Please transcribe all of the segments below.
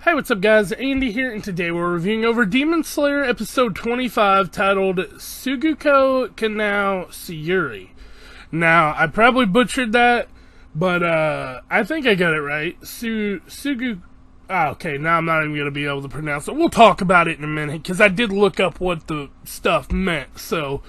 Hi, what's up guys? Andy here, and today we're reviewing over Demon Slayer episode 25 titled Tsuguko KANAO TSUYURI. Now, I probably butchered that, but I think I got it right. Okay, now I'm not even going to be able to pronounce it. We'll talk about it in a minute, because I did look up what the stuff meant. So,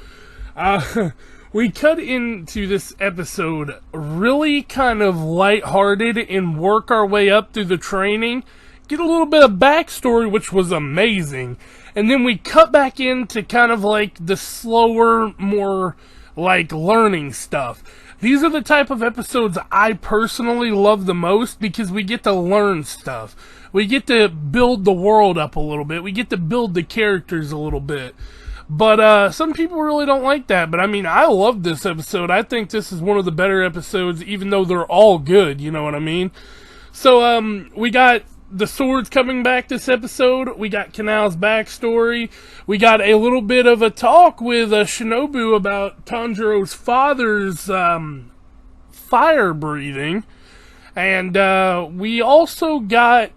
we cut into this episode really kind of lighthearted and work our way up through the training. Get a little bit of backstory, which was amazing. And then we cut back into kind of like the slower, more like learning stuff. These are the type of episodes I personally love the most because we get to learn stuff. We get to build the world up a little bit. We get to build the characters a little bit. But some people really don't like that. But I mean, I love this episode. I think this is one of the better episodes, even though they're all good. You know what I mean? So we got the swords coming back this episode. We got KANAO's backstory. We got a little bit of a talk with Shinobu about Tanjiro's father's fire breathing. And we also got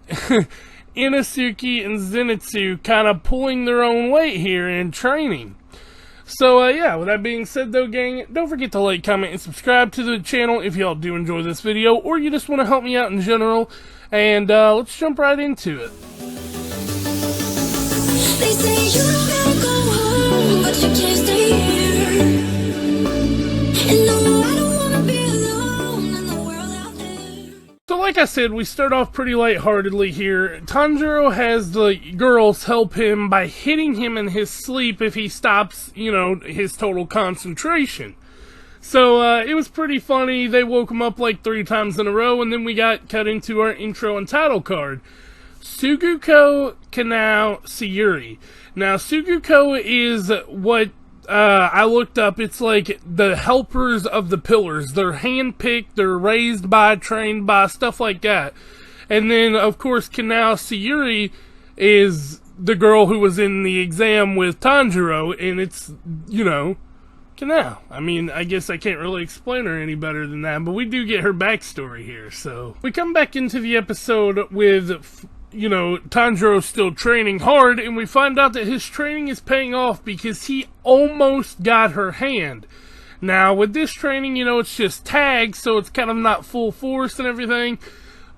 Inosuke and Zenitsu kind of pulling their own weight here in training. So, yeah, with that being said, though, gang, don't forget to like, comment, and subscribe to the channel if y'all do enjoy this video, or you just want to help me out in general. And, let's jump right into it. They say you don't gotta go home, but you can't stay here. And no, I don't wanna be alone in the world out there. So, like I said, we start off pretty lightheartedly here. Tanjiro has the girls help him by hitting him in his sleep if he stops, you know, his total concentration. So, it was pretty funny. They woke him up like 3 times in a row, and then we got cut into our intro and title card. Tsuguko KANAO TSUYURI. Now, Tsuguko is what I looked up. It's like the helpers of the pillars. They're handpicked, they're raised by, trained by, stuff like that. And then, of course, KANAO TSUYURI is the girl who was in the exam with Tanjiro, and it's, you know, KANAO. I mean, I guess I can't really explain her any better than that, but we do get her backstory here. So we come back into the episode with, you know, Tanjiro still training hard, and we find out that his training is paying off because he almost got her hand. Now, with this training, you know, it's just tags, so it's kind of not full force and everything.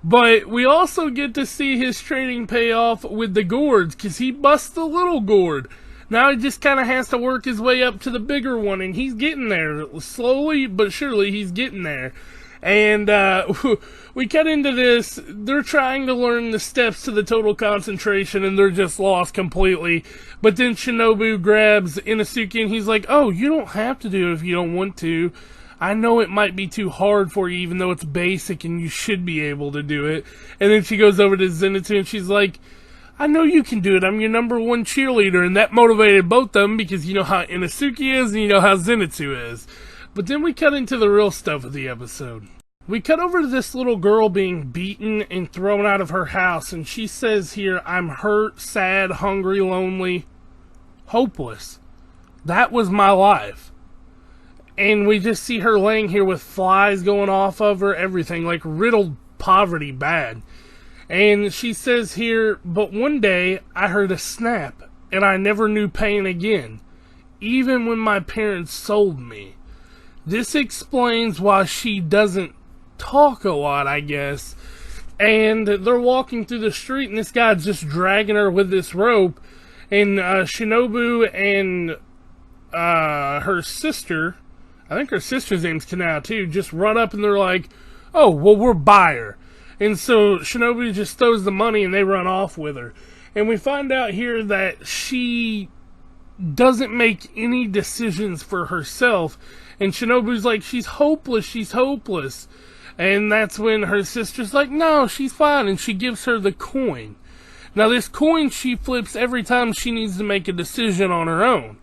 But we also get to see his training pay off with the gourds, because he busts the little gourd. Now he just kind of has to work his way up to the bigger one, and he's getting there. Slowly but surely, he's getting there. And we cut into this. They're trying to learn the steps to the total concentration, and they're just lost completely. But then Shinobu grabs Inosuke, and he's like, "Oh, you don't have to do it if you don't want to. I know it might be too hard for you, even though it's basic, and you should be able to do it." And then she goes over to Zenitsu, and she's like, "I know you can do it. I'm your #1 cheerleader." And that motivated both of them because you know how Inosuke is and you know how Zenitsu is. But then we cut into the real stuff of the episode. We cut over to this little girl being beaten and thrown out of her house. And she says here, "I'm hurt, sad, hungry, lonely, hopeless. That was my life." And we just see her laying here with flies going off of her, everything, like riddled poverty bad. And she says here, "But one day I heard a snap, and I never knew pain again, even when my parents sold me." This explains why she doesn't talk a lot, I guess. And they're walking through the street, and this guy's just dragging her with this rope. And Shinobu and her sister, I think her sister's name's KANAO too, just run up and they're like, "Oh, well, we're by her." And so Shinobu just throws the money and they run off with her. And we find out here that she doesn't make any decisions for herself. And Shinobu's like, "She's hopeless, she's hopeless." And that's when her sister's like, "No, she's fine." And she gives her the coin. Now this coin she flips every time she needs to make a decision on her own,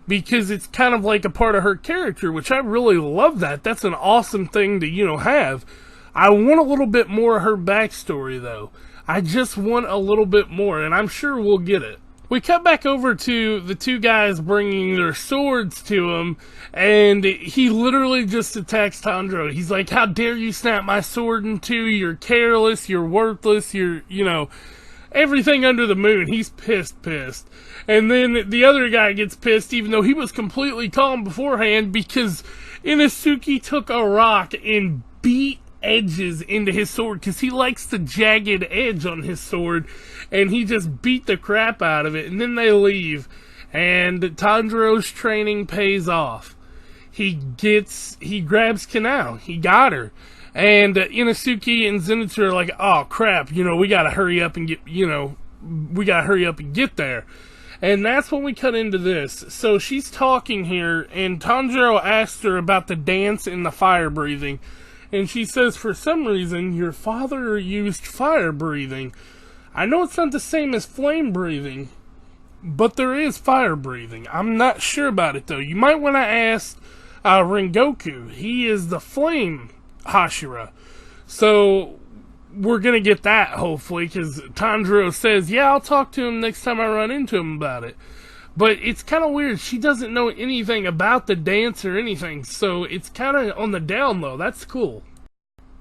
because it's kind of like a part of her character, which I really love that. That's an awesome thing to, you know, have. I want a little bit more of her backstory, though. I just want a little bit more, and I'm sure we'll get it. We cut back over to the two guys bringing their swords to him, and he literally just attacks Tanjiro. He's like, "How dare you snap my sword in two? You're careless, you're worthless, you're, you know." everything under the moon. He's pissed. And then the other guy gets pissed, even though he was completely calm beforehand, because Inosuke took a rock and beat edges into his sword, because he likes the jagged edge on his sword, and he just beat the crap out of it. And then they leave, and Tanjiro's training pays off. He grabs Kanao. He got her. And Inosuke and Zenitsu are like, oh crap, we gotta hurry up and get there. And that's when we cut into this. So she's talking here, and Tanjiro asked her about the dance and the fire breathing. And she says, for some reason, your father used fire breathing. I know it's not the same as flame breathing, but there is fire breathing. I'm not sure about it, though. You might want to ask Rengoku. He is the flame Hashira. So we're going to get that, hopefully, because Tanjiro says, yeah, I'll talk to him next time I run into him about it. But it's kind of weird. She doesn't know anything about the dance or anything, so it's kind of on the down low. That's cool.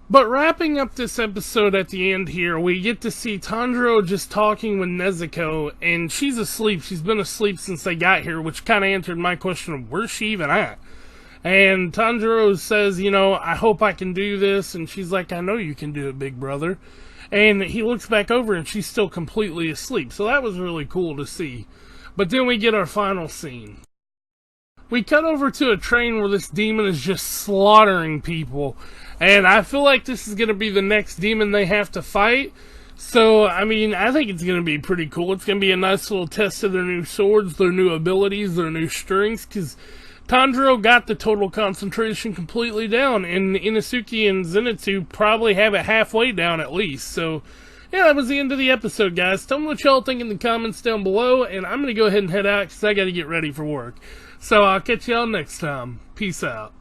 But wrapping up this episode at the end here, we get to see Tanjiro just talking with Nezuko, and she's asleep. She's been asleep since they got here, which kind of answered my question of where's she even at? And Tanjiro says, I hope I can do this, and she's like, I know you can do it, big brother. And he looks back over, and she's still completely asleep, so that was really cool to see. But then we get our final scene. We cut over to a train where this demon is just slaughtering people. And I feel like this is going to be the next demon they have to fight. So, I think it's going to be pretty cool. It's going to be a nice little test of their new swords, their new abilities, their new strengths. Because Tanjiro got the total concentration completely down. And Inosuke and Zenitsu probably have it halfway down at least. So, yeah, that was the end of the episode, guys. Tell me what y'all think in the comments down below, and I'm going to go ahead and head out because I got to get ready for work. So I'll catch y'all next time. Peace out.